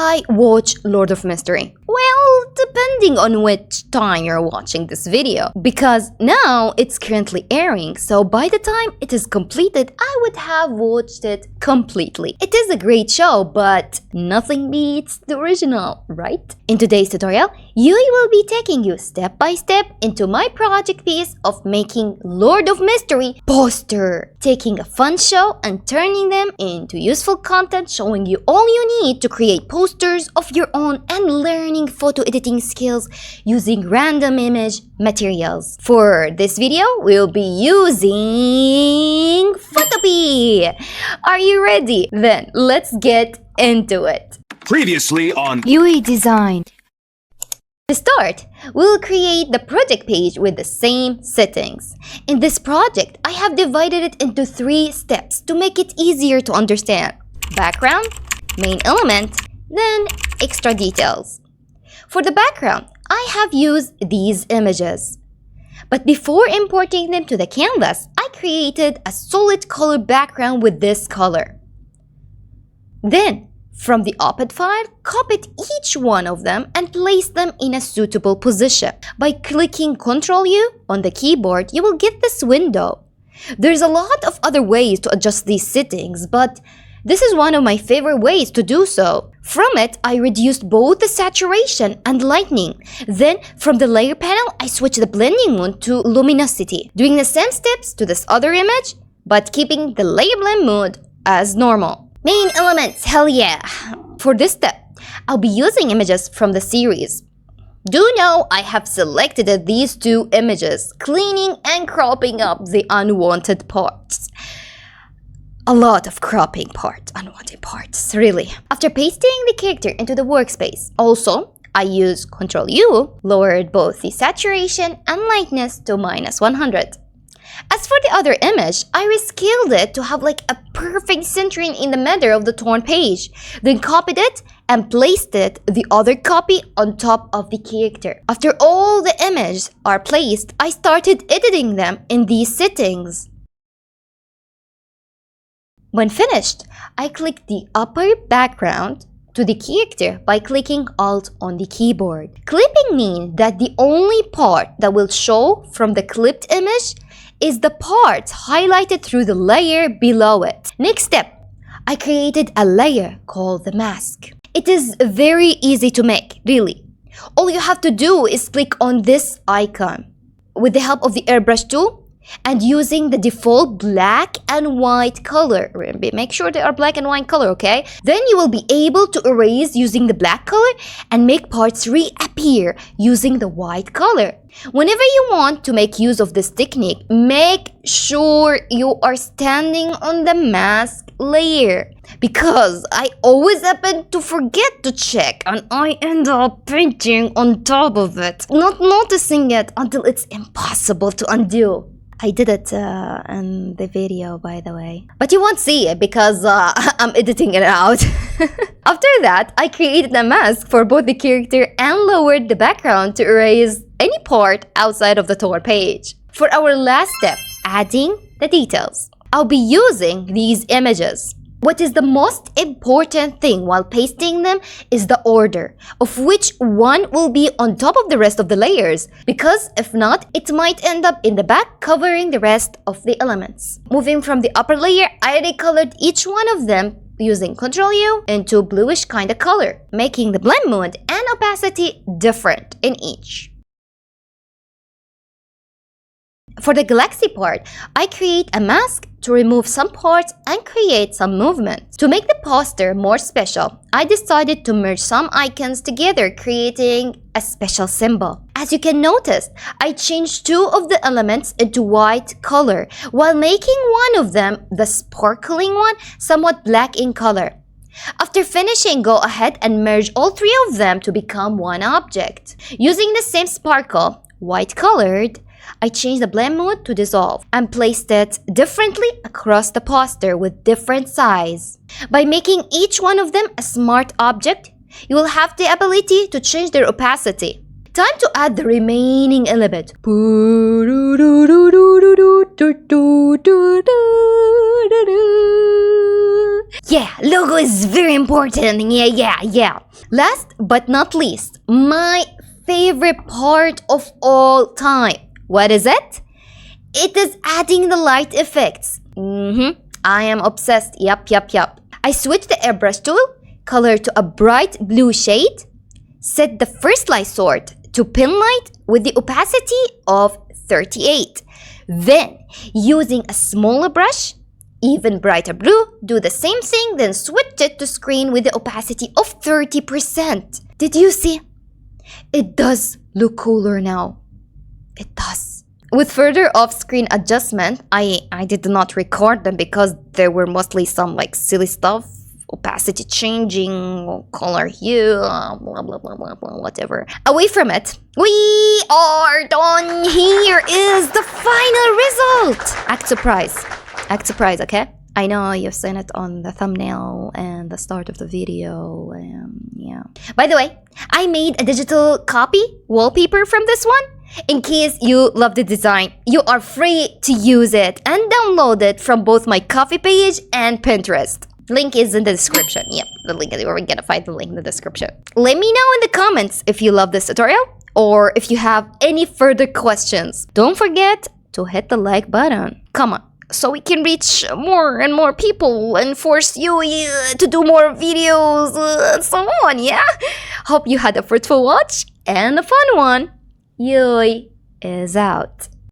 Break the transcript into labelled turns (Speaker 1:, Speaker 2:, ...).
Speaker 1: I watch Lord of Mystery? Well, depending on which time you're watching this video, because now it's currently airing, so by the time it is completed, I would have watched it completely. It is a great show, but nothing beats the original, right? In today's tutorial, Yui will be taking you step by step into my project piece of making Lord of Mystery poster, taking a fun show and turning them into useful content, showing you all you need to create posters of your own and learning photo editing skills using random image materials. For this video, we'll be using Photopea. Are you ready? Then let's get into it.
Speaker 2: Previously on
Speaker 1: Yui Design. To start, we'll create the project page with the same settings. In this project, I have divided it into 3 steps to make it easier to understand. Background, main element, then extra details. For the background, I have used these images. But before importing them to the canvas, I created a solid color background with this color. Then, from the OPED file, copy each one of them and place them in a suitable position. By clicking Ctrl-U on the keyboard, you will get this window. There's a lot of other ways to adjust these settings, but this is one of my favorite ways to do so. From it, I reduced both the saturation and lightening. Then, from the layer panel, I switched the blending mode to luminosity, doing the same steps to this other image, but keeping the layer blend mode as normal. Main elements, hell yeah! For this step, I'll be using images from the series. Do know I have selected these 2 images, cleaning and cropping up the unwanted parts. A lot of cropping parts, unwanted parts, really. After pasting the character into the workspace, also, I used Ctrl-U, lowered both the saturation and lightness to -100. As for the other image, I rescaled it to have like a perfect centering in the middle of the torn page, then copied it and placed the other copy on top of the character. After all the images are placed, I started editing them in these settings. When finished, I clicked the upper background to the character by clicking Alt on the keyboard. Clipping means that the only part that will show from the clipped image is the part highlighted through the layer below it. Next step, I created a layer called the mask. It is very easy to make, really. All you have to do is click on this icon with the help of the airbrush tool and using the default black and white color. Make sure they are black and white color, okay? Then you will be able to erase using the black color and make parts reappear using the white color. Whenever you want to make use of this technique, make sure you are standing on the mask layer, because I always happen to forget to check and I end up painting on top of it, not noticing it until it's impossible to undo. I did it in the video, by the way. But you won't see it because I'm editing it out. After that, I created a mask for both the character and lowered the background to erase any part outside of the torn page. For our last step, adding the details, I'll be using these images. What is the most important thing while pasting them is the order of which one will be on top of the rest of the layers, because if not, it might end up in the back covering the rest of the elements. Moving from the upper layer, I recolored each one of them using Ctrl-U into bluish kind of color, making the blend mode and opacity different in each. For the galaxy part, I create a mask to remove some parts and create some movement. To make the poster more special, I decided to merge some icons together, creating a special symbol. As you can notice, I changed 2 of the elements into white color, while making one of them, the sparkling one, somewhat black in color. After finishing, go ahead and merge all 3 of them to become one object. Using the same sparkle, white colored, I changed the blend mode to dissolve and placed it differently across the poster with different size. By making each one of them a smart object, you will have the ability to change their opacity. Time to add the remaining element. Yeah, logo is very important. Yeah. Last but not least, my favorite part of all time. What is it? It is adding the light effects. I am obsessed. Yup. I switched the airbrush tool, color to a bright blue shade, set the first light sort to pin light with the opacity of 38. Then, using a smaller brush, even brighter blue, do the same thing, then switch it to screen with the opacity of 30%. Did you see? It does look cooler now. It does. With further off-screen adjustment, I did not record them because there were mostly some like silly stuff, opacity changing, color hue, whatever. Away from it, we are done. Here is the final result. Act surprise, okay? I know you've seen it on the thumbnail and the start of the video, yeah. By the way, I made a digital copy wallpaper from this one. In case you love the design, you are free to use it and download it from both my Coffee page and Pinterest. Link is in the description. Yep, we're gonna find the link in the description. Let me know in the comments if you love this tutorial or if you have any further questions. Don't forget to hit the like button. Come on, so we can reach more and more people and force you to do more videos and so on, yeah? Hope you had a fruitful watch and a fun one. Yui is out.